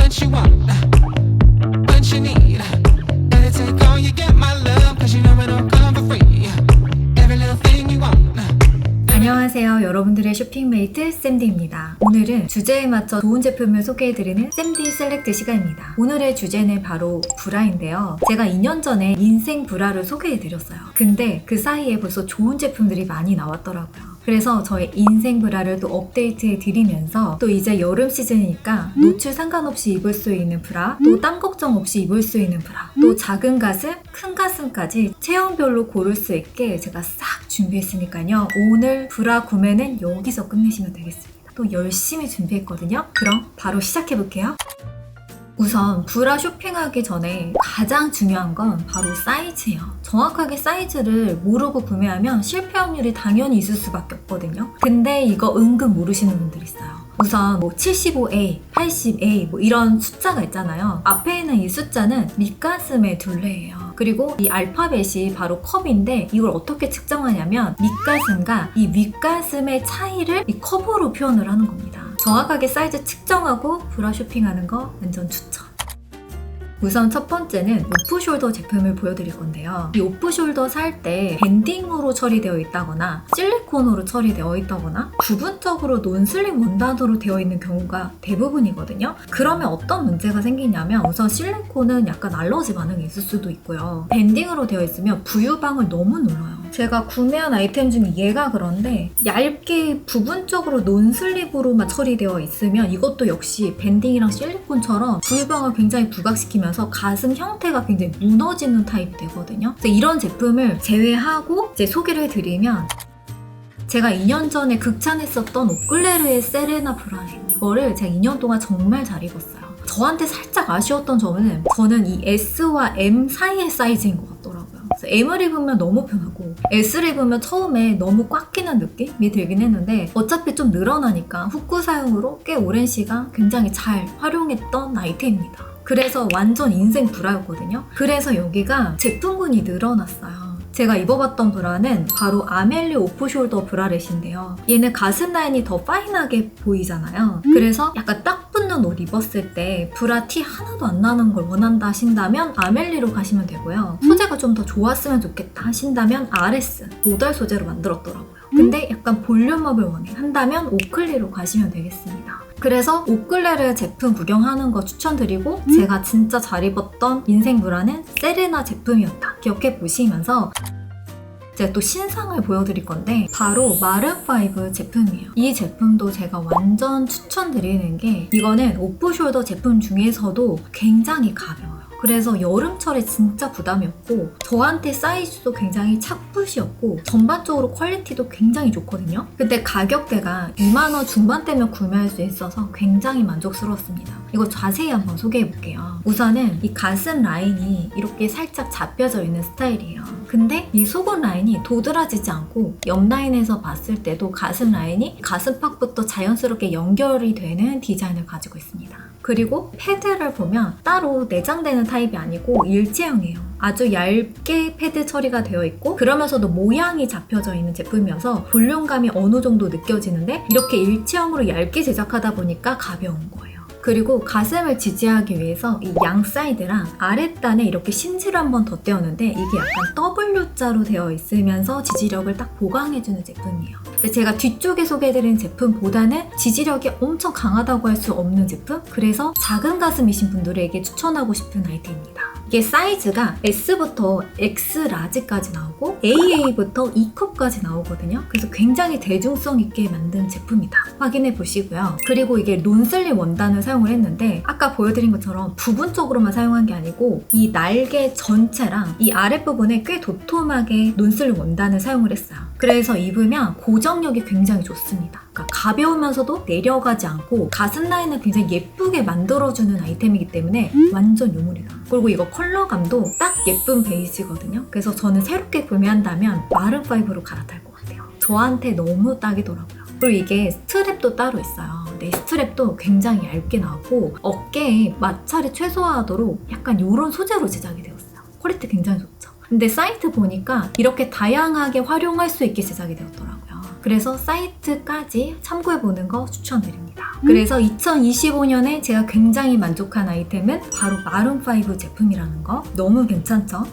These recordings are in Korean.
what you want, what you need. Gotta take all you get, my love, cause you know it don't come for free. Every little thing you want. 안녕하세요. 여러분들의 쇼핑메이트 쌤디입니다. 오늘은 주제에 맞춰 좋은 제품을 소개해드리는 쌤디 셀렉트 시간입니다. 오늘의 주제는 바로 브라인데요. 제가 2년 전에 인생 브라를 소개해드렸어요. 근데 그 사이에 벌써 좋은 제품들이 많이 나왔더라고요. 그래서 저의 인생 브라를 또 업데이트해 드리면서 또 이제 여름 시즌이니까 노출 상관없이 입을 수 있는 브라, 또 땀 걱정 없이 입을 수 있는 브라, 또 작은 가슴, 큰 가슴까지 체형별로 고를 수 있게 제가 싹 준비했으니까요. 오늘 브라 구매는 여기서 끝내시면 되겠습니다. 또 열심히 준비했거든요. 그럼 바로 시작해볼게요. 우선 브라 쇼핑하기 전에 가장 중요한 건 바로 사이즈예요. 정확하게 사이즈를 모르고 구매하면 실패 확률이 당연히 있을 수밖에 없거든요. 근데 이거 은근 모르시는 분들 있어요. 우선 뭐 75A, 80A 뭐 이런 숫자가 있잖아요. 앞에 있는 이 숫자는 밑가슴의 둘레예요. 그리고 이 알파벳이 바로 컵인데 이걸 어떻게 측정하냐면 밑가슴과 이 윗가슴의 차이를 이 컵으로 표현을 하는 겁니다. 정확하게 사이즈 측정하고 브라 쇼핑하는 거 완전 추천. 우선 첫 번째는 오프숄더 제품을 보여드릴 건데요. 이 오프숄더 살 때 밴딩으로 처리되어 있다거나 실리콘으로 처리되어 있다거나 부분적으로 논슬립 원단으로 되어 있는 경우가 대부분이거든요. 그러면 어떤 문제가 생기냐면 우선 실리콘은 약간 알러지 반응이 있을 수도 있고요. 밴딩으로 되어 있으면 부유방을 너무 눌러요. 제가 구매한 아이템 중에 얘가 그런데 얇게 부분적으로 논슬립으로만 처리되어 있으면 이것도 역시 밴딩이랑 실리콘처럼 부유방을 굉장히 부각시키면서 가슴 형태가 굉장히 무너지는 타입이 되거든요. 그래서 이런 제품을 제외하고 이제 소개를 해드리면 제가 2년 전에 극찬했었던 오클레르의 세레나 브라인, 이거를 제가 2년 동안 정말 잘 입었어요. 저한테 살짝 아쉬웠던 점은 저는 이 S와 M 사이의 사이즈인 것 같더라고요. 그래서 M을 입으면 너무 편하고 S를 입으면 처음에 너무 꽉 끼는 느낌이 들긴 했는데 어차피 좀 늘어나니까 훅구 사용으로 꽤 오랜 시간 굉장히 잘 활용했던 아이템입니다. 그래서 완전 인생 브라였거든요. 그래서 여기가 제품군이 늘어났어요. 제가 입어봤던 브라는 바로 아멜리 오프숄더 브라렛인데요. 얘는 가슴 라인이 더 파인하게 보이잖아요. 그래서 약간 딱 붙는 옷 입었을 때 브라 티 하나도 안 나는 걸 원한다 하신다면 아멜리로 가시면 되고요. 소재가 좀 더 좋았으면 좋겠다 하신다면 RS 모달 소재로 만들었더라고요. 근데 약간 볼륨업을 원해 한다면 오클리로 가시면 되겠습니다. 그래서 오클레르 제품 구경하는 거 추천드리고 제가 진짜 잘 입었던 인생 브라는 세레나 제품이었다 기억해 보시면서 제가 또 신상을 보여드릴 건데 바로 마른5 제품이에요. 이 제품도 제가 완전 추천드리는 게 이거는 오프숄더 제품 중에서도 굉장히 가벼워요. 그래서 여름철에 진짜 부담이 없고 저한테 사이즈도 굉장히 착붙이었고 전반적으로 퀄리티도 굉장히 좋거든요. 근데 가격대가 2만원 중반대면 구매할 수 있어서 굉장히 만족스러웠습니다. 이거 자세히 한번 소개해볼게요. 우선은 이 가슴 라인이 이렇게 살짝 잡혀져 있는 스타일이에요. 근데 이 속옷 라인이 도드라지지 않고 옆 라인에서 봤을 때도 가슴 라인이 가슴팍부터 자연스럽게 연결이 되는 디자인을 가지고 있습니다. 그리고 패드를 보면 따로 내장되는 타입이 아니고 일체형이에요. 아주 얇게 패드 처리가 되어 있고 그러면서도 모양이 잡혀져 있는 제품이어서 볼륨감이 어느 정도 느껴지는데 이렇게 일체형으로 얇게 제작하다 보니까 가벼운 거예요. 그리고 가슴을 지지하기 위해서 이 양 사이드랑 아랫단에 이렇게 심지를 한 번 덧대었는데 이게 약간 W자로 되어 있으면서 지지력을 딱 보강해주는 제품이에요. 근데 제가 뒤쪽에 소개해드린 제품보다는 지지력이 엄청 강하다고 할 수 없는 제품? 그래서 작은 가슴이신 분들에게 추천하고 싶은 아이템입니다. 이게 사이즈가 S부터 X 라지까지 나오고 AA부터 E컵까지 나오거든요. 그래서 굉장히 대중성 있게 만든 제품이다. 확인해 보시고요. 그리고 이게 논슬립 원단을 사용을 했는데 아까 보여드린 것처럼 부분적으로만 사용한 게 아니고 이 날개 전체랑 이 아랫부분에 꽤 도톰하게 논슬립 원단을 사용을 했어요. 그래서 입으면 고정력이 굉장히 좋습니다. 그러니까 가벼우면서도 내려가지 않고 가슴 라인을 굉장히 예쁘게 만들어주는 아이템이기 때문에 완전 요물이다. 그리고 이거 컬러감도 딱 예쁜 베이지거든요. 그래서 저는 새롭게 구매한다면 마른5로 갈아탈 것 같아요. 저한테 너무 딱이더라고요. 그리고 이게 스트랩도 따로 있어요. 네, 스트랩도 굉장히 얇게 나오고 어깨에 마찰이 최소화하도록 약간 이런 소재로 제작이 되었어요. 퀄리티 굉장히 좋죠. 근데 사이트 보니까 이렇게 다양하게 활용할 수 있게 제작이 되었더라고요. 그래서 사이트까지 참고해보는 거 추천드립니다. 그래서 2025년에 제가 굉장히 만족한 아이템은 바로 마룬5 제품이라는 거. 너무 괜찮죠?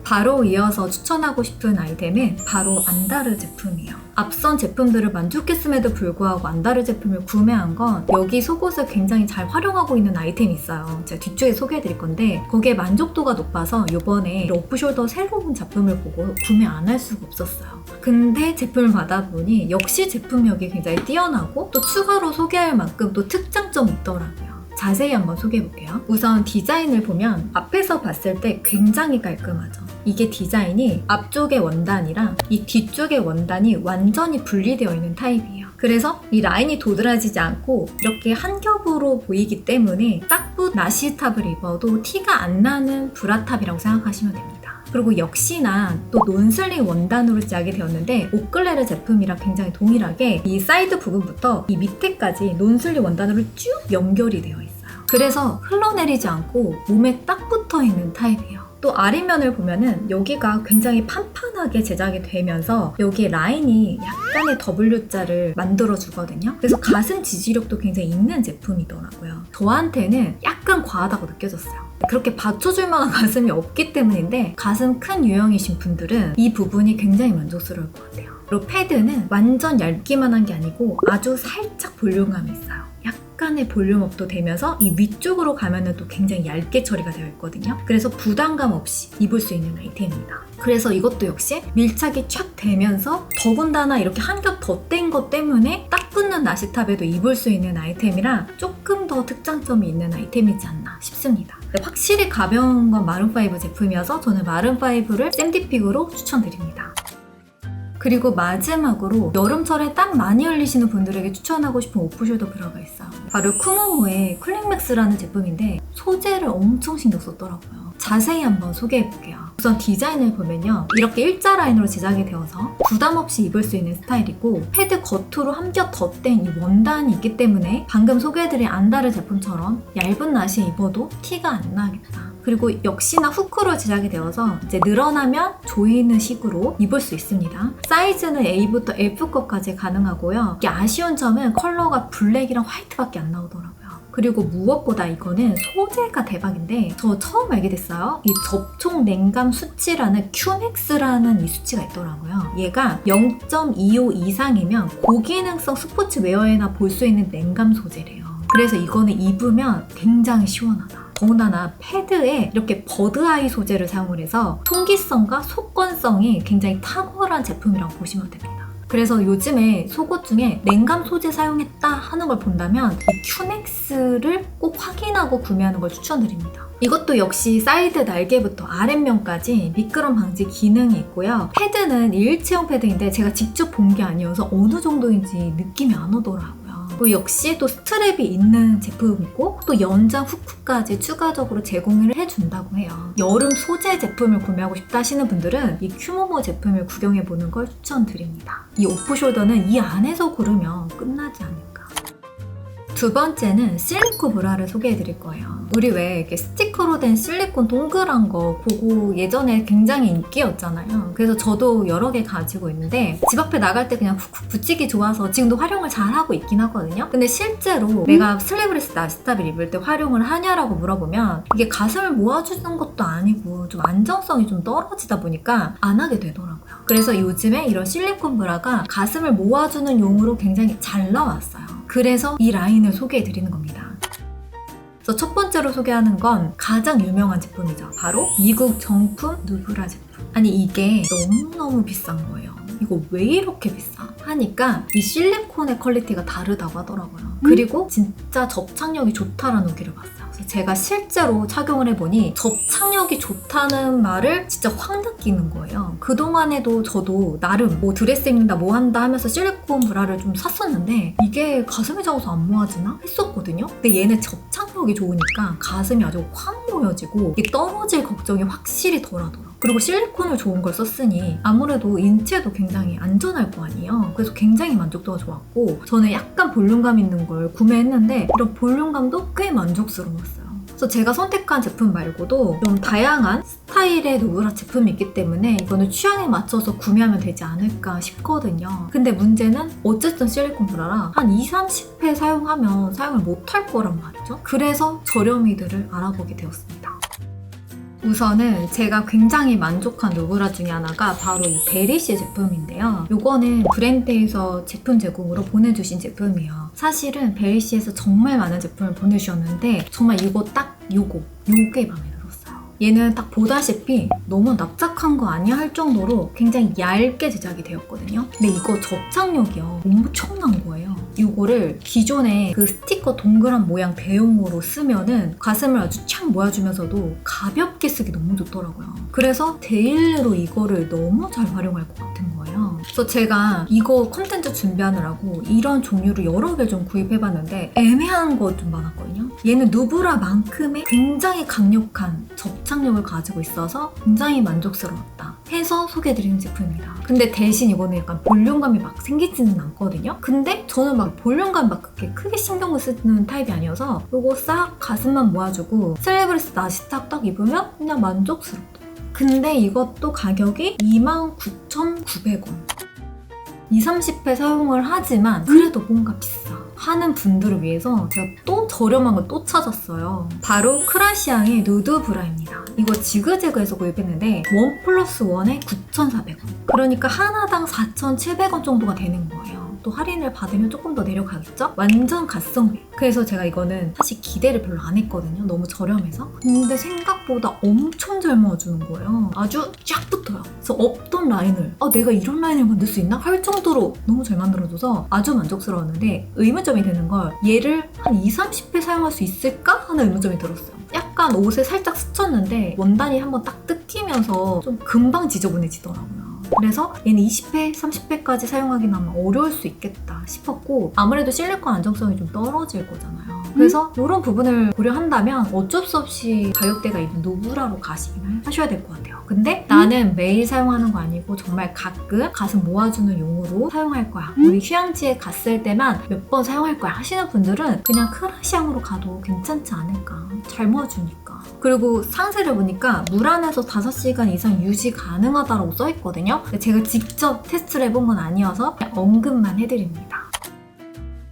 바로 이어서 추천하고 싶은 아이템은 바로 안다르 제품이에요. 앞선 제품들을 만족했음에도 불구하고 안다르 제품을 구매한 건 여기 속옷을 굉장히 잘 활용하고 있는 아이템이 있어요. 제가 뒤쪽에 소개해드릴 건데 거기에 만족도가 높아서 이번에 오프숄더 새로운 제품을 보고 구매 안 할 수가 없었어요. 근데 제품을 받아보니 역시 제품력이 굉장히 뛰어나고 또 추가로 소개할 만큼 또 특장점이 있더라고요. 자세히 한번 소개해볼게요. 우선 디자인을 보면 앞에서 봤을 때 굉장히 깔끔하죠. 이게 디자인이 앞쪽의 원단이랑 이 뒤쪽의 원단이 완전히 분리되어 있는 타입이에요. 그래서 이 라인이 도드라지지 않고 이렇게 한 겹으로 보이기 때문에 딱붙 나시탑을 입어도 티가 안 나는 브라탑이라고 생각하시면 됩니다. 그리고 역시나 또 논슬링 원단으로 제작이 되었는데 오클레르 제품이랑 굉장히 동일하게 이 사이드 부분부터 이 밑에까지 논슬링 원단으로 쭉 연결이 되어 있어요. 그래서 흘러내리지 않고 몸에 딱 붙어 있는 타입이에요. 또 아랫면을 보면은 여기가 굉장히 판판하게 제작이 되면서 여기 라인이 약간의 W자를 만들어 주거든요. 그래서 가슴 지지력도 굉장히 있는 제품이더라고요. 저한테는 약간 과하다고 느껴졌어요. 그렇게 받쳐줄 만한 가슴이 없기 때문인데 가슴 큰 유형이신 분들은 이 부분이 굉장히 만족스러울 것 같아요. 그리고 패드는 완전 얇기만 한 게 아니고 아주 살짝 볼륨감이 있어요. 약간의 볼륨업도 되면서 이 위쪽으로 가면은 또 굉장히 얇게 처리가 되어 있거든요. 그래서 부담감 없이 입을 수 있는 아이템입니다. 그래서 이것도 역시 밀착이 촥 되면서 더군다나 이렇게 한 겹 더 뗀 것 때문에 딱 붙는 나시탑에도 입을 수 있는 아이템이라 조금 더 특장점이 있는 아이템이지 않나 싶습니다. 확실히 가벼운 건 마룬5 제품이어서 저는 마룬5를 샘디픽으로 추천드립니다. 그리고 마지막으로 여름철에 땀 많이 흘리시는 분들에게 추천하고 싶은 오프숄더 브라가 있어요. 바로 쿠모모의 쿨링맥스라는 제품인데 소재를 엄청 신경 썼더라고요. 자세히 한번 소개해볼게요. 우선 디자인을 보면요. 이렇게 일자 라인으로 제작이 되어서 부담 없이 입을 수 있는 스타일이고 패드 겉으로 한 겹 더 뗀 이 원단이 있기 때문에 방금 소개해드린 안다르 제품처럼 얇은 나시에 입어도 티가 안 나겠다. 그리고 역시나 후크로 제작이 되어서 이제 늘어나면 조이는 식으로 입을 수 있습니다. 사이즈는 A부터 F급까지 가능하고요. 이게 아쉬운 점은 컬러가 블랙이랑 화이트밖에 안 나오더라고요. 그리고 무엇보다 이거는 소재가 대박인데 저 처음 알게 됐어요. 이 접촉 냉감 수치라는 QMAX라는 이 수치가 있더라고요. 얘가 0.25 이상이면 고기능성 스포츠웨어에나 볼 수 있는 냉감 소재래요. 그래서 이거는 입으면 굉장히 시원하다. 더군다나 패드에 이렇게 버드아이 소재를 사용을 해서 통기성과 속건성이 굉장히 탁월한 제품이라고 보시면 됩니다. 그래서 요즘에 속옷 중에 냉감 소재 사용했다 하는 걸 본다면 이 QMAX를 꼭 확인하고 구매하는 걸 추천드립니다. 이것도 역시 사이드 날개부터 아랫면까지 미끄럼 방지 기능이 있고요. 패드는 일체형 패드인데 제가 직접 본 게 아니어서 어느 정도인지 느낌이 안 오더라고요. 또 역시 또 스트랩이 있는 제품이고 또 연장 후크까지 추가적으로 제공을 해준다고 해요. 여름 소재 제품을 구매하고 싶다 하시는 분들은 이 쿠모모 제품을 구경해보는 걸 추천드립니다. 이 오프숄더는 이 안에서 고르면 끝나지 않을까. 두 번째는 실리콘 브라를 소개해드릴 거예요. 우리 왜 이렇게 스티커로 된 실리콘 동그란 거 보고 예전에 굉장히 인기였잖아요. 그래서 저도 여러 개 가지고 있는데 집 앞에 나갈 때 그냥 훅훅 붙이기 좋아서 지금도 활용을 잘 하고 있긴 하거든요. 근데 실제로 내가 슬리브레스 나시탑을 입을 때 활용을 하냐라고 물어보면 이게 가슴을 모아주는 것도 아니고 좀 안정성이 좀 떨어지다 보니까 안 하게 되더라고요. 그래서 요즘에 이런 실리콘 브라가 가슴을 모아주는 용으로 굉장히 잘 나왔어요. 그래서 이 라인을 소개해드리는 겁니다. 그래서 첫 번째로 소개하는 건 가장 유명한 제품이죠. 바로 미국 정품 누브라 제품. 아니 이게 너무너무 비싼 거예요. 이거 왜 이렇게 비싸? 하니까 이 실리콘의 퀄리티가 다르다고 하더라고요. 그리고 진짜 접착력이 좋다라는 후기를 봤어요. 그래서 제가 실제로 착용을 해보니 접착력이 좋다는 말을 진짜 확 느끼는 거예요. 그동안에도 저도 나름 뭐 드레스 입는다 뭐 한다 하면서 실리콘 브라를 좀 샀었는데 이게 가슴에 작아서 안 모아지나? 했었거든요. 근데 얘는 접착력이 좋으니까 가슴이 아주 확 모여지고 이게 떨어질 걱정이 확실히 덜하더라고요. 그리고 실리콘을 좋은 걸 썼으니 아무래도 인체도 굉장히 안전할 거 아니에요. 그래서 굉장히 만족도가 좋았고 저는 약간 볼륨감 있는 걸 구매했는데 이런 볼륨감도 꽤 만족스러웠어요. 그래서 제가 선택한 제품 말고도 좀 다양한 스타일의 누브라 제품이 있기 때문에 이거는 취향에 맞춰서 구매하면 되지 않을까 싶거든요. 근데 문제는 어쨌든 실리콘 브라라 한 20-30회 사용하면 사용을 못할 거란 말이죠. 그래서 저렴이들을 알아보게 되었습니다. 우선은 제가 굉장히 만족한 누브라 중에 하나가 바로 이 베리쉬 제품인데요. 이거는 브랜드에서 제품 제공으로 보내주신 제품이에요. 사실은 베리쉬에서 정말 많은 제품을 보내주셨는데 정말 이거 딱 요게 마음에 들었어요. 얘는 딱 보다시피 너무 납작한 거 아니야 할 정도로 굉장히 얇게 제작이 되었거든요. 근데 이거 접착력이요 엄청난 거예요. 이거를 기존의 그 스티커 동그란 모양 대용으로 쓰면은 가슴을 아주 착 모아주면서도 가볍게 쓰기 너무 좋더라고요. 그래서 데일리로 이거를 너무 잘 활용할 것 같은 거예요. 그래서 제가 이거 컨텐츠 준비하느라고 이런 종류를 여러 개 좀 구입해봤는데 애매한 거 좀 많았거든요. 얘는 누브라만큼의 굉장히 강력한 접착력을 가지고 있어서 굉장히 만족스러웠다 해서 소개해드리는 제품입니다. 근데 대신 이거는 약간 볼륨감이 막 생기지는 않거든요. 근데 저는 막 볼륨감 막 그렇게 크게 신경을 쓰는 타입이 아니어서 이거 싹 가슴만 모아주고 슬리브레스 나시 딱 입으면 그냥 만족스럽다. 근데 이것도 가격이 29,900원. 20-30회 사용을 하지만 그래도 뭔가 비싸 하는 분들을 위해서 제가 또 저렴한 걸 또 찾았어요. 바로 크라시앙의 누드 브라입니다. 이거 지그재그에서 구입했는데 1+1에 9,400원. 그러니까 하나당 4,700원 정도가 되는 거예요. 또 할인을 받으면 조금 더 내려가겠죠? 완전 갓성비. 그래서 제가 이거는 사실 기대를 별로 안 했거든요. 너무 저렴해서. 근데 생각보다 엄청 잘 모아주는 거예요. 아주 쫙 붙어요. 그래서 없던 라인을 내가 이런 라인을 만들 수 있나? 할 정도로 너무 잘 만들어줘서 아주 만족스러웠는데 의문점이 되는 걸 얘를 한 20-30회 사용할 수 있을까? 하는 의문점이 들었어요. 약간 옷에 살짝 스쳤는데 원단이 한번 딱 뜯기면서 좀 금방 지저분해지더라고요. 그래서 얘는 20회, 30회까지 사용하기는 아마 어려울 수 있겠다 싶었고 아무래도 실리콘 안정성이 좀 떨어질 거잖아요. 그래서 이런 부분을 고려한다면 어쩔 수 없이 가격대가 있는 누브라로 가시긴 하셔야 될 것 같아요. 근데 나는 매일 사용하는 거 아니고 정말 가끔 가슴 모아주는 용으로 사용할 거야. 우리 휴양지에 갔을 때만 몇 번 사용할 거야 하시는 분들은 그냥 크라시앙으로 가도 괜찮지 않을까. 잘 모아주니까. 그리고 상세를 보니까 물 안에서 5시간 이상 유지 가능하다고 써있거든요. 근데 제가 직접 테스트를 해본 건 아니어서 그냥 언급만 해드립니다.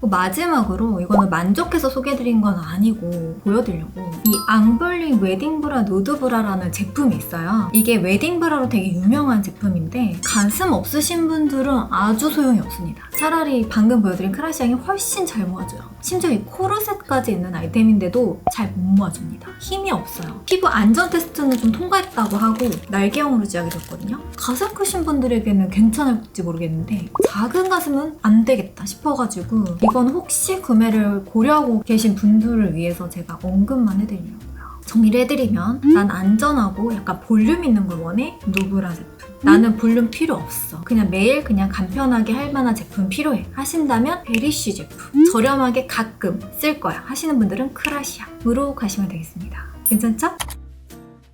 마지막으로 이거는 만족해서 소개해드린 건 아니고 보여드리려고 이 앙블링 웨딩브라 누드브라라는 제품이 있어요. 이게 웨딩브라로 되게 유명한 제품인데 가슴 없으신 분들은 아주 소용이 없습니다. 차라리 방금 보여드린 크라시앙이 훨씬 잘 모아줘요. 심지어 이 코르셋까지 있는 아이템인데도 잘 못 모아줍니다. 힘이 없어요. 피부 안전 테스트는 좀 통과했다고 하고 날개형으로 제작이 됐거든요. 가슴 크신 분들에게는 괜찮을지 모르겠는데 작은 가슴은 안 되겠다 싶어가지고 이건 혹시 구매를 고려하고 계신 분들을 위해서 제가 언급만 해드리려고요. 정리를 해드리면 난 안전하고 약간 볼륨 있는 걸 원해? 누브라 제품. 나는 볼륨 필요 없어. 그냥 매일 그냥 간편하게 할 만한 제품 필요해 하신다면 베리쉬 제품. 저렴하게 가끔 쓸 거야 하시는 분들은 크라시앙으로 가시면 되겠습니다. 괜찮죠?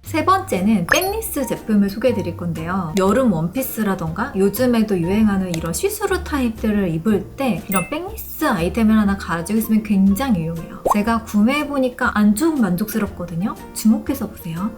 세 번째는 백리스 제품을 소개해드릴 건데요. 여름 원피스라던가 요즘에도 유행하는 이런 시스루 타입들을 입을 때 이런 백리스 아이템을 하나 가지고 있으면 굉장히 유용해요. 제가 구매해보니까 안 조금 만족스럽거든요. 주목해서 보세요.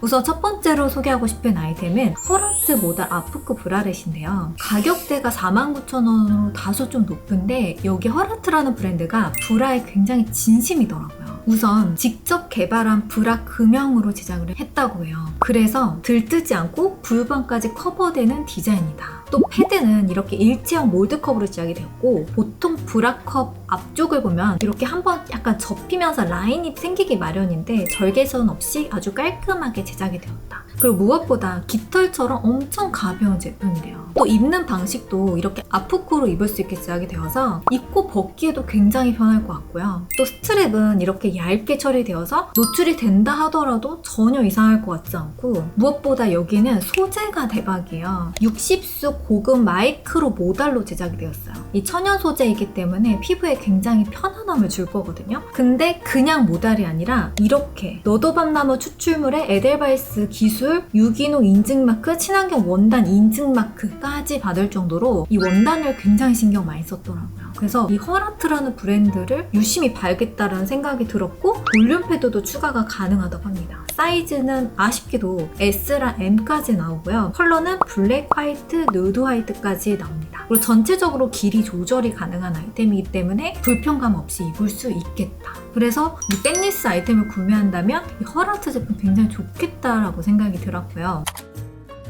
우선 첫 번째로 소개하고 싶은 아이템은 허라트 모달 아프크 브라렛인데요. 가격대가 49,000원으로 다소 좀 높은데 여기 허라트라는 브랜드가 브라에 굉장히 진심이더라고요. 우선 직접 개발한 브라 금형으로 제작을 했다고 해요. 그래서 들뜨지 않고 불반까지 커버되는 디자인이다. 또 패드는 이렇게 일체형 몰드컵으로 제작이 되었고 보통 브라컵 앞쪽을 보면 이렇게 한번 약간 접히면서 라인이 생기기 마련인데 절개선 없이 아주 깔끔하게 제작이 되었다. 그리고 무엇보다 깃털처럼 엄청 가벼운 제품이래요. 또 입는 방식도 이렇게 아프크로 입을 수 있게 제작이 되어서 입고 벗기에도 굉장히 편할 것 같고요. 또 스트랩은 이렇게 얇게 처리되어서 노출이 된다 하더라도 전혀 이상할 것 같지 않고 무엇보다 여기는 소재가 대박이에요. 60수 고급 마이크로 모달로 제작이 되었어요. 이 천연 소재이기 때문에 피부에 굉장히 편안함을 줄 거거든요. 근데 그냥 모달이 아니라 이렇게 너도밤나무 추출물의 에델바이스 기술 유기농 인증마크 친환경 원단 인증마크까지 받을 정도로 이 원단을 굉장히 신경 많이 썼더라고요. 그래서 이 허라트라는 브랜드를 유심히 봐야겠다라는 생각이 들었고 볼륨 패드도 추가가 가능하다고 합니다. 사이즈는 아쉽게도 S랑 M까지 나오고요. 컬러는 블랙, 화이트, 누드 화이트까지 나옵니다. 그리고 전체적으로 길이 조절이 가능한 아이템이기 때문에 불편감 없이 입을 수 있겠다. 그래서 이 백리스 아이템을 구매한다면 이 허라트 제품 굉장히 좋겠다라고 생각이 들었고요.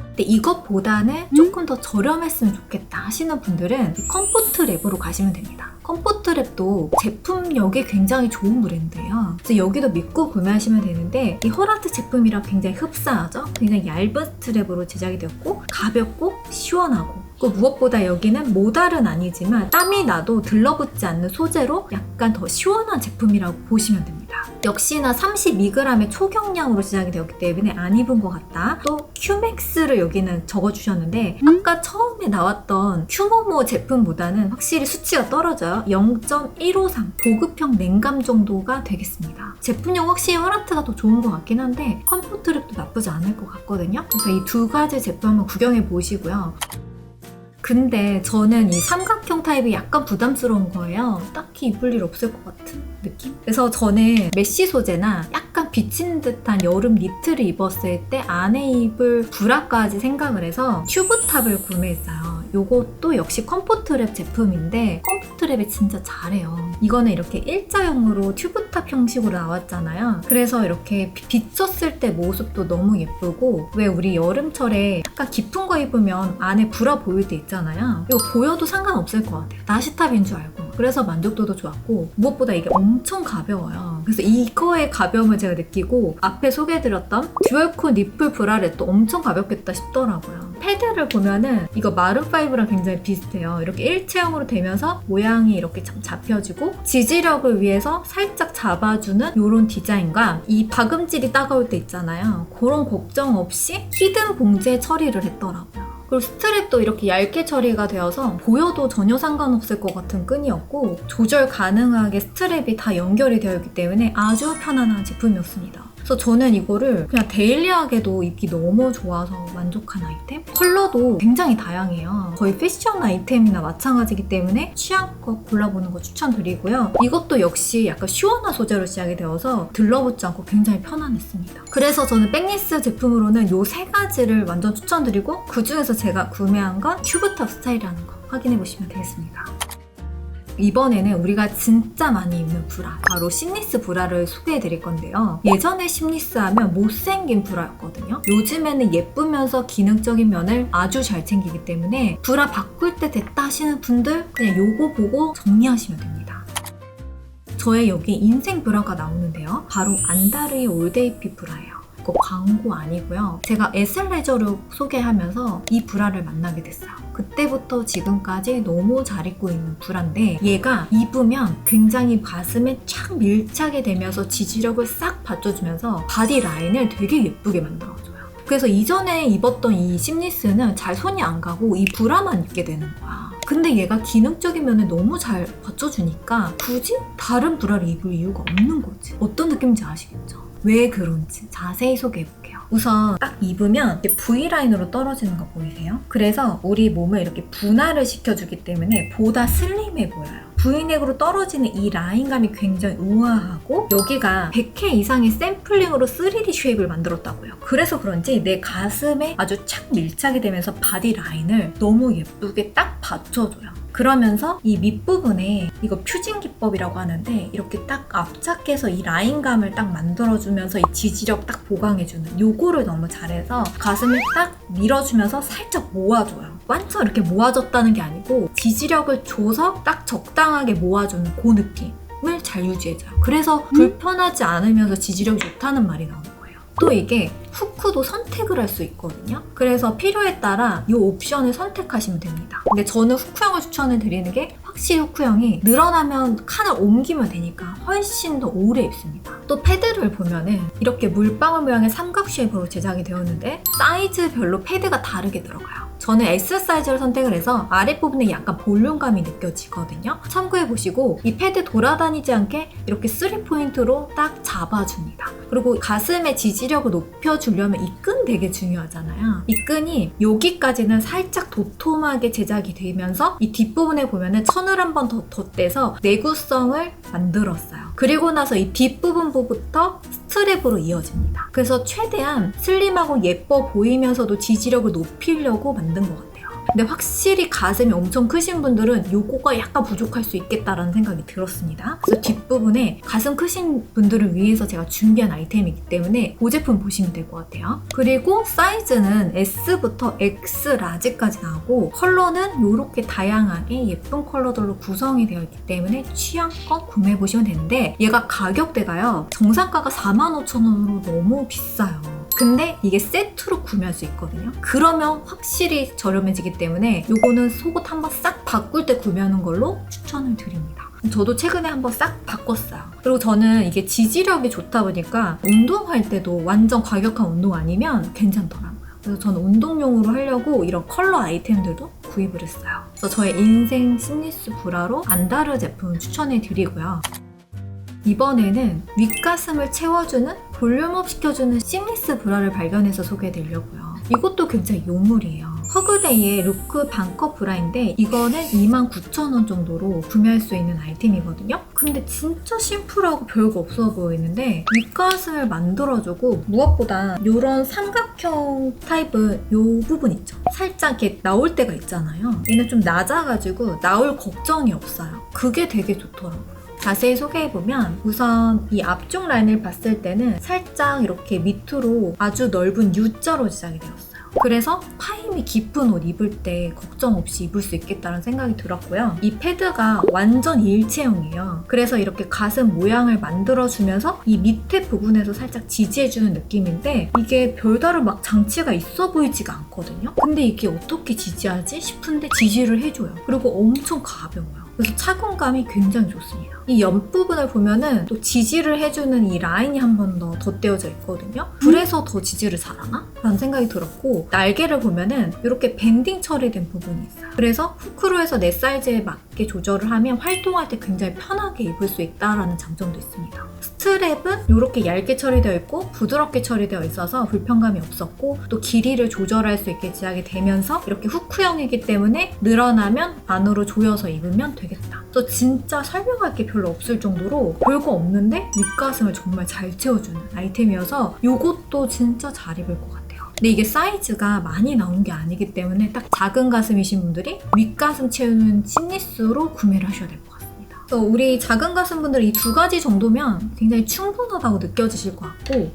근데 이것보다는 조금 더 저렴했으면 좋겠다 하시는 분들은 이 컴포트 랩으로 가시면 됩니다. 컴포트 랩도 제품력이 굉장히 좋은 브랜드예요. 그래서 여기도 믿고 구매하시면 되는데 이 허라트 제품이랑 굉장히 흡사하죠? 굉장히 얇은 스트랩으로 제작이 되었고 가볍고 시원하고 그 무엇보다 여기는 모달은 아니지만 땀이 나도 들러붙지 않는 소재로 약간 더 시원한 제품이라고 보시면 됩니다. 역시나 32g의 초경량으로 제작이 되었기 때문에 안 입은 것 같다. 또 큐맥스를 여기는 적어주셨는데 아까 처음에 나왔던 큐모모 제품보다는 확실히 수치가 떨어져요. 0.153 보급형 냉감 정도가 되겠습니다. 제품력 확실히 허라트가 더 좋은 것 같긴 한데 컴포트 랩도 나쁘지 않을 것 같거든요. 그래서 이 두 가지 제품 한번 구경해 보시고요. 근데 저는 이 삼각형 타입이 약간 부담스러운 거예요. 딱히 입을 일 없을 것 같은 느낌? 그래서 저는 메쉬 소재나 약간 비친 듯한 여름 니트를 입었을 때 안에 입을 브라까지 생각을 해서 튜브탑을 구매했어요. 이것도 역시 컴포트랩 제품인데 컴포트랩이 진짜 잘해요. 이거는 이렇게 일자형으로 튜브탑 형식으로 나왔잖아요. 그래서 이렇게 비쳤을 때 모습도 너무 예쁘고 왜 우리 여름철에 약간 깊은 거 입으면 안에 브라 보일 때 있잖아요. 이거 보여도 상관없을 것 같아요. 나시탑인 줄 알고. 그래서 만족도도 좋았고 무엇보다 이게 엄청 가벼워요. 그래서 이거의 가벼움을 제가 느끼고 앞에 소개해드렸던 듀얼코 니플 브라렛도 엄청 가볍겠다 싶더라고요. 패드를 보면은 이거 마룬5랑 굉장히 비슷해요. 이렇게 일체형으로 되면서 모양이 이렇게 참 잡혀지고 지지력을 위해서 살짝 잡아주는 이런 디자인과 이 박음질이 따가울 때 있잖아요. 그런 걱정 없이 히든 봉제 처리를 했더라고요. 그리고 스트랩도 이렇게 얇게 처리가 되어서 보여도 전혀 상관없을 것 같은 끈이었고 조절 가능하게 스트랩이 다 연결이 되어 있기 때문에 아주 편안한 제품이었습니다. 그래서 저는 이거를 그냥 데일리하게도 입기 너무 좋아서 만족한 아이템? 컬러도 굉장히 다양해요. 거의 패션 아이템이나 마찬가지이기 때문에 취향껏 골라보는 거 추천드리고요. 이것도 역시 약간 시원한 소재로 시작이 되어서 들러붙지 않고 굉장히 편안했습니다. 그래서 저는 백리스 제품으로는 이 세 가지를 완전 추천드리고 그 중에서 제가 구매한 건 튜브탑 스타일이라는 거 확인해보시면 되겠습니다. 이번에는 우리가 진짜 많이 입는 브라, 바로 심니스 브라를 소개해드릴 건데요. 예전에 심니스 하면 못생긴 브라였거든요. 요즘에는 예쁘면서 기능적인 면을 아주 잘 챙기기 때문에 브라 바꿀 때 됐다 하시는 분들 그냥 요거 보고 정리하시면 됩니다. 저의 여기 인생 브라가 나오는데요. 바로 안다르이 올데이피 브라예요. 이거 광고 아니고요. 제가 에슬레저를 소개하면서 이 브라를 만나게 됐어요. 그때부터 지금까지 너무 잘 입고 있는 브라인데 얘가 입으면 굉장히 가슴에 착 밀착이 되면서 지지력을 싹 받쳐주면서 바디 라인을 되게 예쁘게 만들어줘요. 그래서 이전에 입었던 이 심니스는 잘 손이 안 가고 이 브라만 입게 되는 거야. 근데 얘가 기능적인 면을 너무 잘 받쳐주니까 굳이 다른 브라를 입을 이유가 없는 거지. 어떤 느낌인지 아시겠죠? 왜 그런지 자세히 소개해볼게요. 우선 딱 입으면 V라인으로 떨어지는 거 보이세요? 그래서 우리 몸을 이렇게 분할을 시켜주기 때문에 보다 슬림해 보여요. V넥으로 떨어지는 이 라인감이 굉장히 우아하고 여기가 100회 이상의 샘플링으로 3D 쉐입을 만들었다고요. 그래서 그런지 내 가슴에 아주 착 밀착이 되면서 바디 라인을 너무 예쁘게 딱 받쳐줘요. 그러면서 이 밑부분에 이거 퓨징 기법이라고 하는데 이렇게 딱 압착해서 이 라인감을 딱 만들어주면서 이 지지력 딱 보강해주는 요거를 너무 잘해서 가슴을 딱 밀어주면서 살짝 모아줘요. 완전 이렇게 모아졌다는 게 아니고 지지력을 줘서 딱 적당하게 모아주는 그 느낌을 잘 유지해줘요. 그래서 불편하지 않으면서 지지력이 좋다는 말이 나오는 거예요. 또 이게 후크도 선택을 할 수 있거든요. 그래서 필요에 따라 이 옵션을 선택하시면 됩니다. 근데 저는 후크형을 추천을 드리는 게 확실히 후크형이 늘어나면 칸을 옮기면 되니까 훨씬 더 오래 입습니다. 또 패드를 보면은 이렇게 물방울 모양의 삼각 쉐입으로 제작이 되었는데 사이즈별로 패드가 다르게 들어가요. 저는 S 사이즈를 선택을 해서 아랫부분에 약간 볼륨감이 느껴지거든요. 참고해보시고 이 패드 돌아다니지 않게 이렇게 3포인트로 딱 잡아줍니다. 그리고 가슴의 지지력을 높여주려면 이 끈 되게 중요하잖아요. 이 끈이 여기까지는 살짝 도톰하게 제작이 되면서 이 뒷부분에 보면은 천을 한 번 더 덧대서 내구성을 만들었어요. 그리고 나서 이 뒷부분부터 스트랩으로 이어집니다. 그래서 최대한 슬림하고 예뻐 보이면서도 지지력을 높이려고 만든 것 같아요. 근데 확실히 가슴이 엄청 크신 분들은 요거가 약간 부족할 수 있겠다라는 생각이 들었습니다. 그래서 뒷부분에 가슴 크신 분들을 위해서 제가 준비한 아이템이기 때문에 그 제품 보시면 될 것 같아요. 그리고 사이즈는 S부터 X 라지까지 나오고 컬러는 이렇게 다양하게 예쁜 컬러들로 구성이 되어 있기 때문에 취향껏 구매해보시면 되는데 얘가 가격대가요. 정상가가 45,000원으로 너무 비싸요. 근데 이게 세트로 구매할 수 있거든요. 그러면 확실히 저렴해지기 때문에 요거는 속옷 한번 싹 바꿀 때 구매하는 걸로 추천을 드립니다. 저도 최근에 한번 싹 바꿨어요. 그리고 저는 이게 지지력이 좋다 보니까 운동할 때도 완전 과격한 운동 아니면 괜찮더라고요. 그래서 저는 운동용으로 하려고 이런 컬러 아이템들도 구입을 했어요. 그래서 저의 인생 심리스 브라로 안다르 제품 추천해 드리고요. 이번에는 윗가슴을 채워주는 볼륨업 시켜주는 심리스 브라를 발견해서 소개해드리려고요. 이것도 굉장히 요물이에요. 허그데이의 루크 반컵 브라인데 이거는 29,000원 정도로 구매할 수 있는 아이템이거든요. 근데 진짜 심플하고 별거 없어 보이는데 윗가슴을 만들어주고 무엇보다 이런 삼각형 타입은 이 부분 있죠. 살짝 이렇게 나올 때가 있잖아요. 얘는 좀 낮아가지고 나올 걱정이 없어요. 그게 되게 좋더라고요. 자세히 소개해보면 우선 이 앞쪽 라인을 봤을 때는 살짝 이렇게 밑으로 아주 넓은 U자로 제작이 되었어요. 그래서 파임이 깊은 옷 입을 때 걱정 없이 입을 수 있겠다는 생각이 들었고요. 이 패드가 완전 일체형이에요. 그래서 이렇게 가슴 모양을 만들어주면서 이 밑에 부분에서 살짝 지지해주는 느낌인데 이게 별다른 막 장치가 있어 보이지가 않거든요. 근데 이게 어떻게 지지하지 싶은데 지지를 해줘요. 그리고 엄청 가벼워요. 그래서 착용감이 굉장히 좋습니다. 이 옆부분을 보면은 또 지지를 해주는 이 라인이 한 번 더 덧대어져 있거든요. 그래서 더 지지를 잘하나? 라는 생각이 들었고 날개를 보면은 이렇게 밴딩 처리된 부분이 있어요. 그래서 후크로 해서 내 사이즈에 맞게 조절을 하면 활동할 때 굉장히 편하게 입을 수 있다는 장점도 있습니다. 스트랩은 이렇게 얇게 처리되어 있고 부드럽게 처리되어 있어서 불편감이 없었고 또 길이를 조절할 수 있게 제작이 되면서 이렇게 후크형이기 때문에 늘어나면 안으로 조여서 입으면 되겠다. 그래서 진짜 설명할 게 별로 없을 정도로 별거 없는데 윗가슴을 정말 잘 채워주는 아이템이어서 이것도 진짜 잘 입을 것 같아요. 근데 이게 사이즈가 많이 나온 게 아니기 때문에 딱 작은 가슴이신 분들이 윗가슴 채우는 심리스로 구매를 하셔야 될 것 같습니다. 그래서 우리 작은 가슴 분들 이 두 가지 정도면 굉장히 충분하다고 느껴지실 것 같고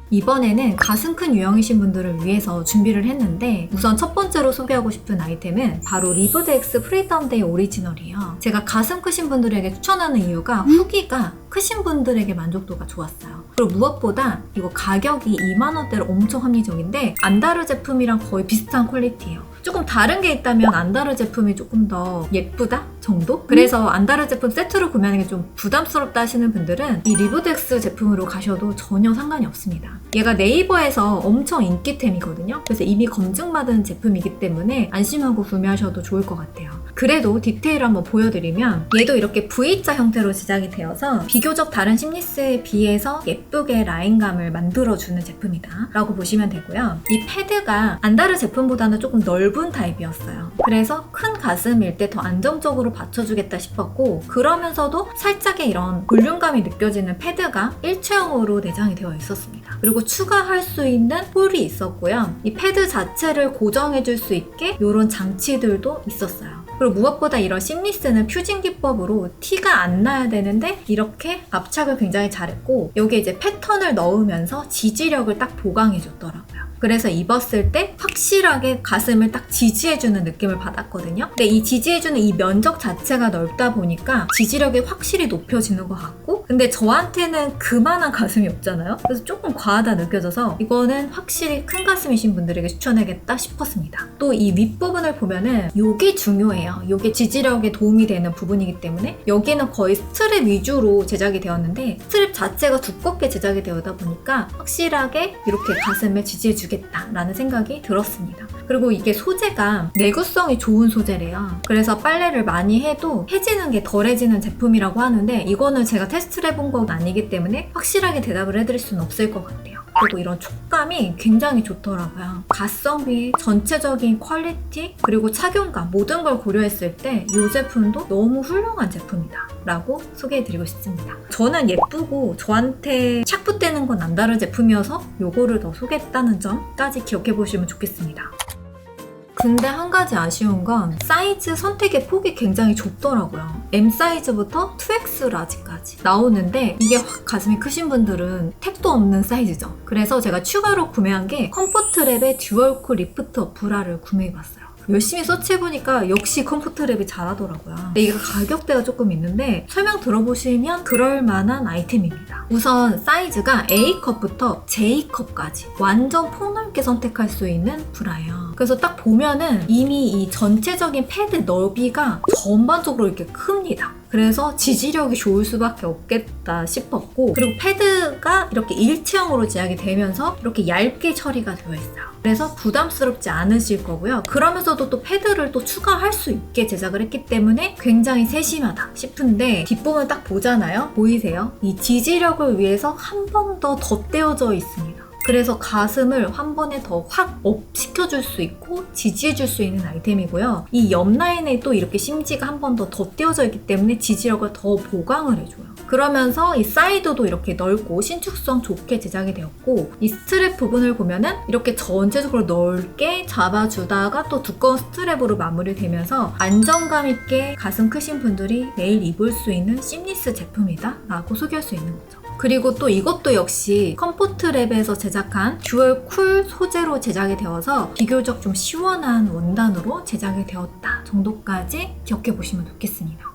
이번에는 가슴 큰 유형이신 분들을 위해서 준비를 했는데 우선 첫 번째로 소개하고 싶은 아이템은 바로 리브드 X 프리덤 데이 오리지널이에요. 제가 가슴 크신 분들에게 추천하는 이유가 후기가 크신 분들에게 만족도가 좋았어요. 그리고 무엇보다 이거 가격이 20,000원대로 엄청 합리적인데 안다르 제품이랑 거의 비슷한 퀄리티예요. 조금 다른 게 있다면 안다르 제품이 조금 더 예쁘다 정도? 그래서 안다르 제품 세트로 구매하는 게 좀 부담스럽다 하시는 분들은 이 리브드 X 제품으로 가셔도 전혀 상관이 없습니다. 얘가 네이버에서 엄청 인기템이거든요. 그래서 이미 검증받은 제품이기 때문에 안심하고 구매하셔도 좋을 것 같아요. 그래도 디테일을 한번 보여드리면 얘도 이렇게 V자 형태로 제작이 되어서 비교적 다른 심리스에 비해서 예쁘게 라인감을 만들어주는 제품이다 라고 보시면 되고요. 이 패드가 안다르 제품보다는 조금 넓은 타입이었어요. 그래서 큰 가슴일 때 더 안정적으로 받쳐주겠다 싶었고 그러면서도 살짝의 이런 볼륨감이 느껴지는 패드가 일체형으로 내장이 되어 있었습니다. 그리고 추가할 수 있는 홀이 있었고요. 이 패드 자체를 고정해줄 수 있게 이런 장치들도 있었어요. 그리고 무엇보다 이런 심리스는 퓨징 기법으로 티가 안 나야 되는데 이렇게 압착을 굉장히 잘했고 여기에 이제 패턴을 넣으면서 지지력을 딱 보강해줬더라고요. 그래서 입었을 때 확실하게 가슴을 딱 지지해주는 느낌을 받았거든요. 근데 이 지지해주는 이 면적 자체가 넓다 보니까 지지력이 확실히 높여지는 것 같고 근데 저한테는 그만한 가슴이 없잖아요. 그래서 조금 과하다 느껴져서 이거는 확실히 큰 가슴이신 분들에게 추천하겠다 싶었습니다. 또 이 윗부분을 보면은 이게 중요해요. 이게 지지력에 도움이 되는 부분이기 때문에 여기는 거의 스트랩 위주로 제작이 되었는데 스트랩 자체가 두껍게 제작이 되다 보니까 확실하게 이렇게 가슴을 지지해주겠다라는 생각이 들었습니다. 그리고 이게 소재가 내구성이 좋은 소재래요. 그래서 빨래를 많이 해도 해지는 게 덜해지는 제품이라고 하는데 이거는 제가 테스트를 해본 건 아니기 때문에 확실하게 대답을 해드릴 수는 없을 것 같아요. 그리고 이런 촉감이 굉장히 좋더라고요. 가성비, 전체적인 퀄리티, 그리고 착용감 모든 걸 고려했을 때 이 제품도 너무 훌륭한 제품이다 라고 소개해드리고 싶습니다. 저는 예쁘고 저한테 착붙되는 건 남다른 제품이어서 이거를 더 소개했다는 점까지 기억해보시면 좋겠습니다. 근데 한 가지 아쉬운 건 사이즈 선택의 폭이 굉장히 좁더라고요. M 사이즈부터 2X 라지까지 나오는데 이게 확 가슴이 크신 분들은 택도 없는 사이즈죠. 그래서 제가 추가로 구매한 게 컴포트랩의 듀얼쿨 리프트 브라를 구매해봤어요. 열심히 서치해보니까 역시 컴포트랩이 잘하더라고요. 근데 이거 가격대가 조금 있는데 설명 들어보시면 그럴만한 아이템입니다. 우선 사이즈가 A컵부터 J컵까지 완전 폭넓게 선택할 수 있는 브라예요. 그래서 딱 보면은 이미 이 전체적인 패드 너비가 전반적으로 이렇게 큽니다. 그래서 지지력이 좋을 수밖에 없겠다 싶었고, 그리고 패드가 이렇게 일체형으로 제작이 되면서 이렇게 얇게 처리가 되어 있어요. 그래서 부담스럽지 않으실 거고요. 그러면서도 또 패드를 또 추가할 수 있게 제작을 했기 때문에 굉장히 세심하다 싶은데 뒷부분 딱 보잖아요. 보이세요? 이 지지력을 위해서 한 번 더 덧대어져 있습니다. 그래서 가슴을 한 번에 더 확 업 시켜줄 수 있고 지지해줄 수 있는 아이템이고요. 이 옆 라인에 또 이렇게 심지가 한 번 더 덧대어져 있기 때문에 지지력을 더 보강을 해줘요. 그러면서 이 사이드도 이렇게 넓고 신축성 좋게 제작이 되었고, 이 스트랩 부분을 보면은 이렇게 전체적으로 넓게 잡아주다가 또 두꺼운 스트랩으로 마무리되면서 안정감 있게 가슴 크신 분들이 매일 입을 수 있는 심리스 제품이다 라고 소개할 수 있는 거죠. 그리고 또 이것도 역시 컴포트랩에서 제작한 듀얼 쿨 소재로 제작이 되어서 비교적 좀 시원한 원단으로 제작이 되었다 정도까지 기억해 보시면 좋겠습니다.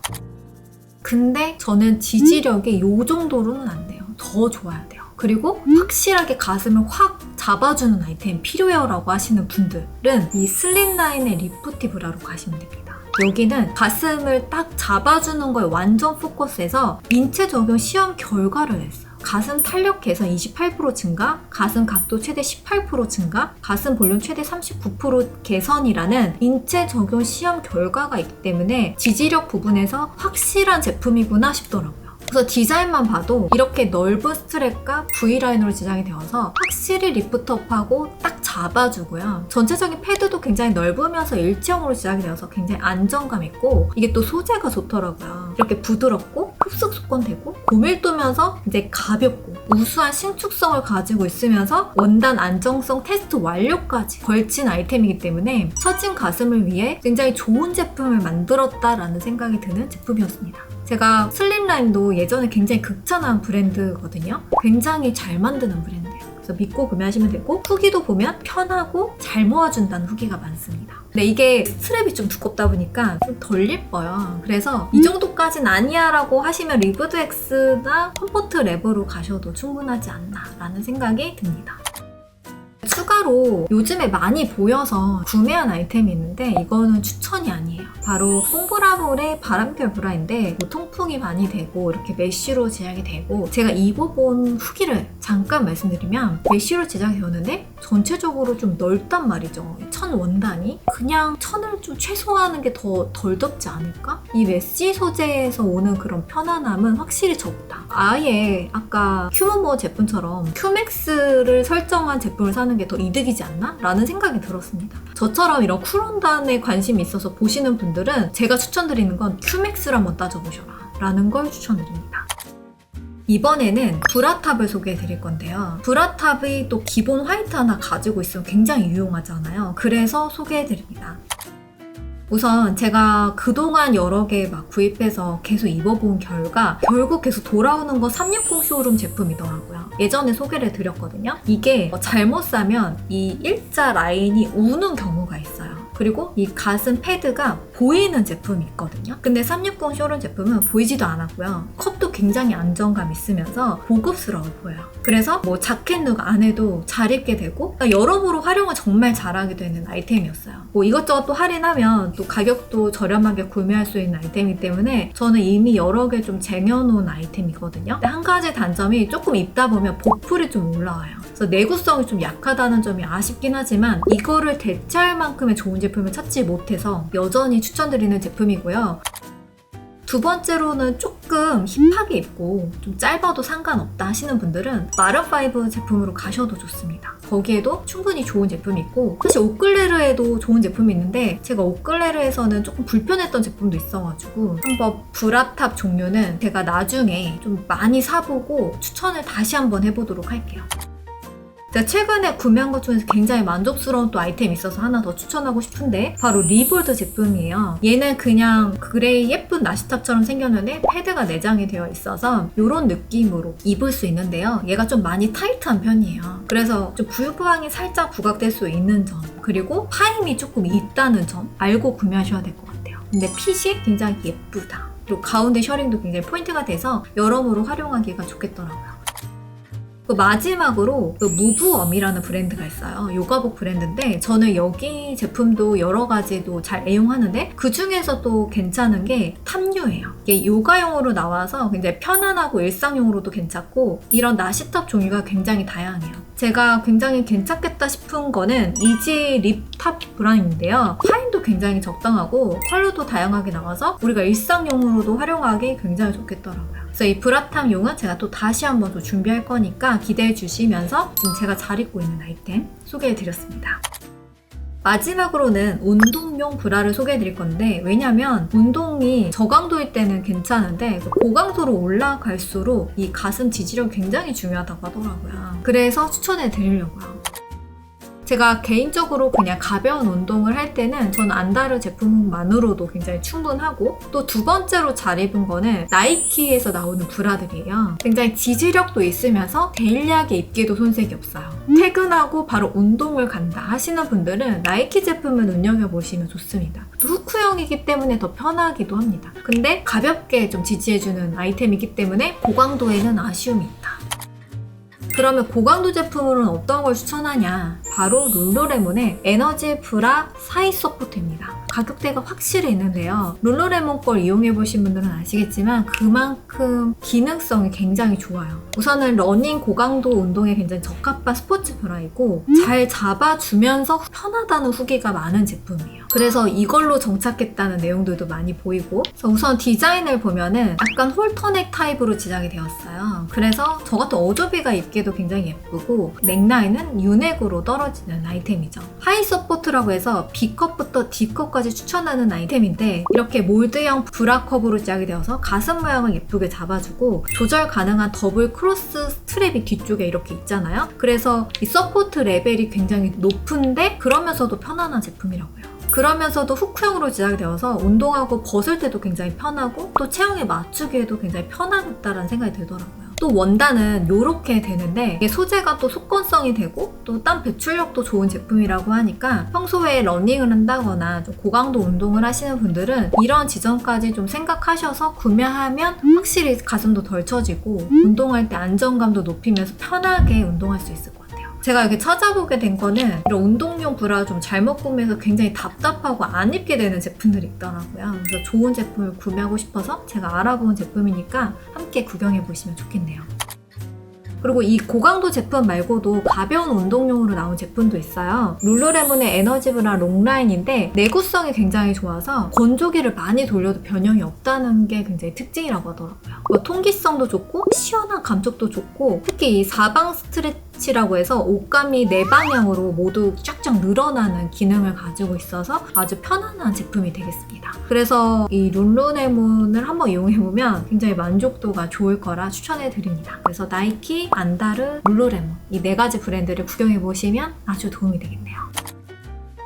근데 저는 지지력이 이 정도로는 안 돼요. 더 좋아야 돼요. 그리고 확실하게 가슴을 확 잡아주는 아이템 필요해요 라고 하시는 분들은 이 슬림라인의 리프티 브라로 가시면 됩니다. 여기는 가슴을 딱 잡아주는 거에 완전 포커스해서 인체 적용 시험 결과를 냈어요. 가슴 탄력 개선 28% 증가, 가슴 각도 최대 18% 증가, 가슴 볼륨 최대 39% 개선이라는 인체 적용 시험 결과가 있기 때문에 지지력 부분에서 확실한 제품이구나 싶더라고요. 그래서 디자인만 봐도 이렇게 넓은 스트랩과 V라인으로 제작이 되어서 확실히 리프트업하고 딱 잡아주고요. 전체적인 패드도 굉장히 넓으면서 일체형으로 제작이 되어서 굉장히 안정감 있고, 이게 또 소재가 좋더라고요. 이렇게 부드럽고 흡수 속건되고 고밀도면서 이제 가볍고 우수한 신축성을 가지고 있으면서 원단 안정성 테스트 완료까지 걸친 아이템이기 때문에 처진 가슴을 위해 굉장히 좋은 제품을 만들었다라는 생각이 드는 제품이었습니다. 제가 슬림라인도 예전에 굉장히 극찬한 브랜드거든요. 굉장히 잘 만드는 브랜드예요. 그래서 믿고 구매하시면 되고, 후기도 보면 편하고 잘 모아준다는 후기가 많습니다. 근데 이게 스트랩이 좀 두껍다 보니까 좀 덜 예뻐요. 그래서 이 정도까진 아니야 라고 하시면 리브드엑스나 컴포트 랩으로 가셔도 충분하지 않나 라는 생각이 듭니다. 추가로 요즘에 많이 보여서 구매한 아이템이 있는데 이거는 추천이 아니에요. 바로 뽕브라볼의 바람결 브라인데 통풍이 많이 되고 이렇게 메쉬로 제작이 되고, 제가 입어본 후기를 잠깐 말씀드리면 메쉬로 제작이 되었는데 전체적으로 좀 넓단 말이죠. 천 원단이 그냥 천을 좀 최소화하는 게 더 덜 덥지 않을까? 이 메쉬 소재에서 오는 그런 편안함은 확실히 적다. 아예 아까 큐모모 제품처럼 큐맥스를 설정한 제품을 사는 게 더 이득이지 않나? 라는 생각이 들었습니다. 저처럼 이런 쿨원단에 관심이 있어서 보시는 분들은 제가 추천드리는 건 큐맥스를 한번 따져보셔라 라는 걸 추천드립니다. 이번에는 브라탑을 소개해 드릴 건데요. 브라탑이 또 기본 화이트 하나 가지고 있으면 굉장히 유용하잖아요. 그래서 소개해 드립니다. 우선 제가 그동안 여러 개 막 구입해서 계속 입어본 결과 결국 계속 돌아오는 건 360 쇼룸 제품이더라고요. 예전에 소개를 드렸거든요. 이게 잘못 사면 이 일자 라인이 우는 경우가 있어요. 그리고 이 가슴 패드가 보이는 제품이 있거든요. 근데 360 쇼룸 제품은 보이지도 않았고요. 컵도 굉장히 안정감 있으면서 고급스러워 보여요. 그래서 뭐 자켓 룩 안에도 잘 입게 되고 여러모로 활용을 정말 잘하게 되는 아이템이었어요. 뭐 이것저것 또 할인하면 또 가격도 저렴하게 구매할 수 있는 아이템이기 때문에 저는 이미 여러 개 좀 쟁여놓은 아이템이거든요. 근데 한 가지 단점이 조금 입다 보면 보풀이 좀 올라와요. 그래서 내구성이 좀 약하다는 점이 아쉽긴 하지만 이거를 대체할 만큼의 좋은 제품을 찾지 못해서 여전히 추천드리는 제품이고요. 두 번째로는 조금 힙하게 입고 좀 짧아도 상관없다 하시는 분들은 마른5 제품으로 가셔도 좋습니다. 거기에도 충분히 좋은 제품이 있고, 사실 오클레르에도 좋은 제품이 있는데 제가 오클레르에서는 조금 불편했던 제품도 있어가지고 한번 브라탑 종류는 제가 나중에 좀 많이 사보고 추천을 다시 한번 해보도록 할게요. 제가 최근에 구매한 것 중에서 굉장히 만족스러운 또 아이템이 있어서 하나 더 추천하고 싶은데 바로 리볼드 제품이에요. 얘는 그냥 그레이 예쁜 나시탑처럼 생겼는데 패드가 내장이 되어 있어서 이런 느낌으로 입을 수 있는데요. 얘가 좀 많이 타이트한 편이에요. 그래서 좀 부유부항이 살짝 부각될 수 있는 점, 그리고 파임이 조금 있다는 점 알고 구매하셔야 될 것 같아요. 근데 핏이 굉장히 예쁘다. 그리고 가운데 셔링도 굉장히 포인트가 돼서 여러모로 활용하기가 좋겠더라고요. 마지막으로 무브웜이라는 브랜드가 있어요. 요가복 브랜드인데 저는 여기 제품도 여러 가지도 잘 애용하는데 그 중에서 또 괜찮은 게 탑류예요. 이게 요가용으로 나와서 굉장히 편안하고 일상용으로도 괜찮고 이런 나시탑 종류가 굉장히 다양해요. 제가 굉장히 괜찮겠다 싶은 거는 이지 립탑 브라운인데요. 파임도 굉장히 적당하고 컬러도 다양하게 나와서 우리가 일상용으로도 활용하기 굉장히 좋겠더라고요. 그래서 이 브라탑용은 제가 또 다시 한번 또 준비할 거니까 기대해 주시면서 지금 제가 잘 입고 있는 아이템 소개해 드렸습니다. 마지막으로는 운동용 브라를 소개해 드릴 건데, 왜냐면 운동이 저강도일 때는 괜찮은데 고강도로 올라갈수록 이 가슴 지지력이 굉장히 중요하다고 하더라고요. 그래서 추천해 드리려고요. 제가 개인적으로 그냥 가벼운 운동을 할 때는 저는 안다르 제품만으로도 굉장히 충분하고, 또 두 번째로 잘 입은 거는 나이키에서 나오는 브라들이에요. 굉장히 지지력도 있으면서 데일리하게 입기에도 손색이 없어요. 퇴근하고 바로 운동을 간다 하시는 분들은 나이키 제품을 눈여겨보시면 좋습니다. 또 후크형이기 때문에 더 편하기도 합니다. 근데 가볍게 좀 지지해주는 아이템이기 때문에 고강도에는 아쉬움이 있다. 그러면 고강도 제품으로는 어떤 걸 추천하냐? 바로 룰루레몬의 에너지 브라 사이 서포트입니다. 가격대가 확실히 있는데요. 룰루레몬 걸 이용해보신 분들은 아시겠지만 그만큼 기능성이 굉장히 좋아요. 우선은 러닝 고강도 운동에 굉장히 적합한 스포츠 브라이고 잘 잡아주면서 편하다는 후기가 많은 제품이에요. 그래서 이걸로 정착했다는 내용들도 많이 보이고, 그래서 우선 디자인을 보면은 약간 홀터넥 타입으로 제작이 되었어요. 그래서 저 같은 어조비가 입기에도 굉장히 예쁘고, 넥라인은 유넥으로 떨어지는 아이템이죠. 하이 서포트라고 해서 B컵부터 D컵까지 추천하는 아이템인데, 이렇게 몰드형 브라 컵으로 제작이 되어서 가슴 모양을 예쁘게 잡아주고 조절 가능한 더블 크로스 스트랩이 뒤쪽에 이렇게 있잖아요. 그래서 이 서포트 레벨이 굉장히 높은데 그러면서도 편안한 제품이라고요. 그러면서도 후크형으로 제작이 되어서 운동하고 벗을 때도 굉장히 편하고 또 체형에 맞추기에도 굉장히 편하겠다라는 생각이 들더라고요. 또 원단은 이렇게 되는데 이게 소재가 또 속건성이 되고 또 땀 배출력도 좋은 제품이라고 하니까 평소에 러닝을 한다거나 좀 고강도 운동을 하시는 분들은 이런 지점까지 좀 생각하셔서 구매하면 확실히 가슴도 덜 처지고 운동할 때 안정감도 높이면서 편하게 운동할 수 있을 것 같아요. 제가 이렇게 찾아보게 된 거는 이런 운동용 브라 좀 잘못 구매해서 굉장히 답답하고 안 입게 되는 제품들이 있더라고요. 그래서 좋은 제품을 구매하고 싶어서 제가 알아본 제품이니까 함께 구경해 보시면 좋겠네요. 그리고 이 고강도 제품 말고도 가벼운 운동용으로 나온 제품도 있어요. 룰루레몬의 에너지 브라 롱라인인데 내구성이 굉장히 좋아서 건조기를 많이 돌려도 변형이 없다는 게 굉장히 특징이라고 하더라고요. 통기성도 좋고 시원한 감촉도 좋고, 특히 이 사방 스트레치라고 해서 옷감이 네 방향으로 모두 쫙쫙 늘어나는 기능을 가지고 있어서 아주 편안한 제품이 되겠습니다. 그래서 이 룰루레몬을 한번 이용해보면 굉장히 만족도가 좋을 거라 추천해드립니다. 그래서 나이키, 안다르, 룰루레몬 이 네 가지 브랜드를 구경해보시면 아주 도움이 되겠네요.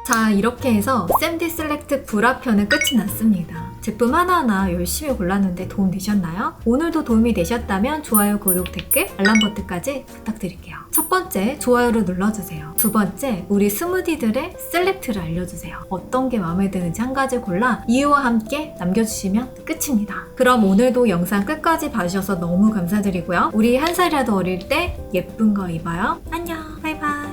자, 이렇게 해서 샘디 셀렉트 브라 편은 끝이 났습니다. 제품 하나하나 열심히 골랐는데 도움 되셨나요? 오늘도 도움이 되셨다면 좋아요, 구독, 댓글, 알람 버튼까지 부탁드릴게요. 첫 번째, 좋아요를 눌러주세요. 두 번째, 우리 스무디들의 셀렉트를 알려주세요. 어떤 게 마음에 드는지 한 가지 골라 이유와 함께 남겨주시면 끝입니다. 그럼 오늘도 영상 끝까지 봐주셔서 너무 감사드리고요. 우리 한 살이라도 어릴 때 예쁜 거 입어요. 안녕, 바이바이.